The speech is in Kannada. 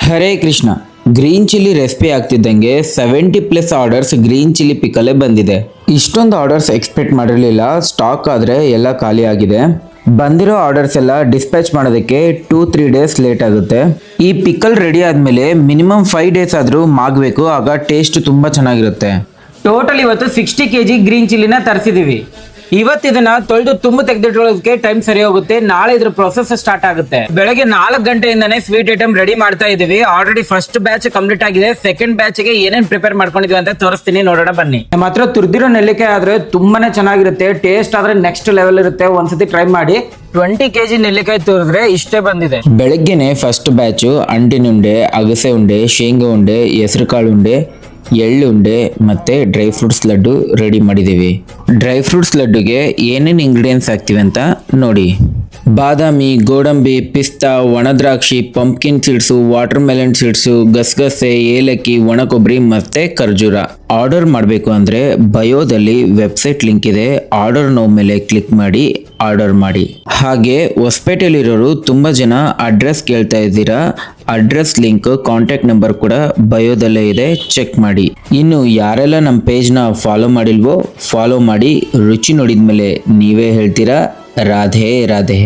ಹರೇ ಕೃಷ್ಣ. ಗ್ರೀನ್ ಚಿಲ್ಲಿ ರೆಸಿಪಿ ಆಗ್ತಿದ್ದಂಗೆ 70+ ಆರ್ಡರ್ಸ್ ಗ್ರೀನ್ ಚಿಲ್ಲಿ ಪಿಕಲೇ ಬಂದಿದೆ. ಇಷ್ಟೊಂದು ಆರ್ಡರ್ಸ್ ಎಕ್ಸ್ಪೆಕ್ಟ್ ಮಾಡಿರಲಿಲ್ಲ. ಸ್ಟಾಕ್ ಆದರೆ ಎಲ್ಲ ಖಾಲಿ ಆಗಿದೆ. ಬಂದಿರೋ ಆರ್ಡರ್ಸ್ ಎಲ್ಲ ಡಿಸ್ಪ್ಯಾಚ್ ಮಾಡೋದಕ್ಕೆ 2-3 ಡೇಸ್ ಲೇಟ್ ಆಗುತ್ತೆ. ಈ ಪಿಕಲ್ ರೆಡಿ ಆದಮೇಲೆ ಮಿನಿಮಮ್ 5 ಡೇಸ್ ಆದರೂ ಮಾಗಬೇಕು, ಆಗ ಟೇಸ್ಟ್ ತುಂಬ ಚೆನ್ನಾಗಿರುತ್ತೆ. ಟೋಟಲ್ ಇವತ್ತು 60 kg ಗ್ರೀನ್ ಚಿಲ್ಲಿನ ತರಿಸಿದೀವಿ. ಇವತ್ತು ಇದನ್ನ ತೊಳೆದು ತುಂಬ ತೆಗೆದಿಟ್ಕೊಳ್ಳೋದಕ್ಕೆ ಟೈಮ್ ಸರಿ ಹೋಗುತ್ತೆ. ನಾಳೆ ಇದ್ರ ಪ್ರೊಸೆಸ್ ಸ್ಟಾರ್ಟ್ ಆಗುತ್ತೆ. ಬೆಳಗ್ಗೆ 4 ಗಂಟೆಯಿಂದಾನೇ ಸ್ವೀಟ್ ಐಟಮ್ ರೆಡಿ ಮಾಡ್ತಾ ಇದೀವಿ. ಆಲ್ರೆಡಿ ಫಸ್ಟ್ ಬ್ಯಾಚ್ ಕಂಪ್ಲೀಟ್ ಆಗಿದೆ. ಸೆಕೆಂಡ್ ಬ್ಯಾಚ್ ಗೆ ಏನೇನ್ ಪ್ರಿಪೇರ್ ಮಾಡ್ಕೊಂಡಿದ್ವಿ ಅಂತ ತೋರಿಸ್ತೀನಿ, ನೋಡೋಣ ಬನ್ನಿ. ನಮ್ಮ ಹತ್ರ ತುರ್ದಿರೋ ನೆಲ್ಲಿಕಾಯಿ ಆದ್ರೆ ತುಂಬಾನೇ ಚೆನ್ನಾಗಿರುತ್ತೆ. ಟೇಸ್ಟ್ ಆದ್ರೆ ನೆಕ್ಸ್ಟ್ ಲೆವೆಲ್ ಇರುತ್ತೆ. ಒಂದ್ಸತಿ ಟ್ರೈ ಮಾಡಿ. 20 kg ನೆಲ್ಲಿಕಾಯಿ ತುರಿದ್ರೆ ಇಷ್ಟೇ ಬಂದಿದೆ. ಬೆಳಗ್ಗೆನೆ ಫಸ್ಟ್ ಬ್ಯಾಚು ಅಂಟಿನ ಉಂಡೆ, ಅಗಸೆ ಉಂಡೆ, ಶೇಂಗಾ ಉಂಡೆ, ಹೆಸರು ಕಾಳು ಉಂಡೆ, ಎಳ್ಳುಂಡೆ ಮತ್ತೆ ಡ್ರೈ ಫ್ರೂಟ್ಸ್ ಲಡ್ಡು ರೆಡಿ ಮಾಡಿದ್ದೀವಿ. ಡ್ರೈ ಫ್ರೂಟ್ಸ್ ಲಡ್ಡುಗೆ ಏನೇನು ಇಂಗ್ರೀಡಿಯೆಂಟ್ಸ್ ಹಾಕ್ತಿವಿ ಅಂತ ನೋಡಿ. ಬಾದಾಮಿ, ಗೋಡಂಬಿ, ಪಿಸ್ತಾ, ಒಣದ್ರಾಕ್ಷಿ, pumpkin seeds, water melon seeds, ಗಸಗಸೆ, ಏಲಕ್ಕಿ, ಒಣಕೊಬ್ಬರಿ ಮತ್ತೆ ಖರ್ಜೂರ. ಆರ್ಡರ್ ಮಾಡಬೇಕು ಅಂದರೆ ಬಯೋದಲ್ಲಿ ವೆಬ್ಸೈಟ್ ಲಿಂಕ್ ಇದೆ. ಆರ್ಡರ್ ನೋ ಮೇಲೆ ಕ್ಲಿಕ್ ಮಾಡಿ ಆರ್ಡರ್ ಮಾಡಿ. ಹಾಗೆ ಹೊಸಪೇಟೆಯಲ್ಲಿರೋರು ತುಂಬ ಜನ ಅಡ್ರೆಸ್ ಕೇಳ್ತಾ ಇದ್ದೀರಾ. ಅಡ್ರೆಸ್ ಲಿಂಕ್, ಕಾಂಟ್ಯಾಕ್ಟ್ ನಂಬರ್ ಕೂಡ ಬಯೋದಲ್ಲೇ ಇದೆ, ಚೆಕ್ ಮಾಡಿ. ಇನ್ನು ಯಾರೆಲ್ಲ ನಮ್ಮ ಪೇಜ್ನ ಫಾಲೋ ಮಾಡಿಲ್ವೋ ಫಾಲೋ ಮಾಡಿ. ರುಚಿ ನೋಡಿದ್ಮೇಲೆ ನೀವೇ ಹೇಳ್ತೀರಾ ರಾಧೆ ರಾಧೆ.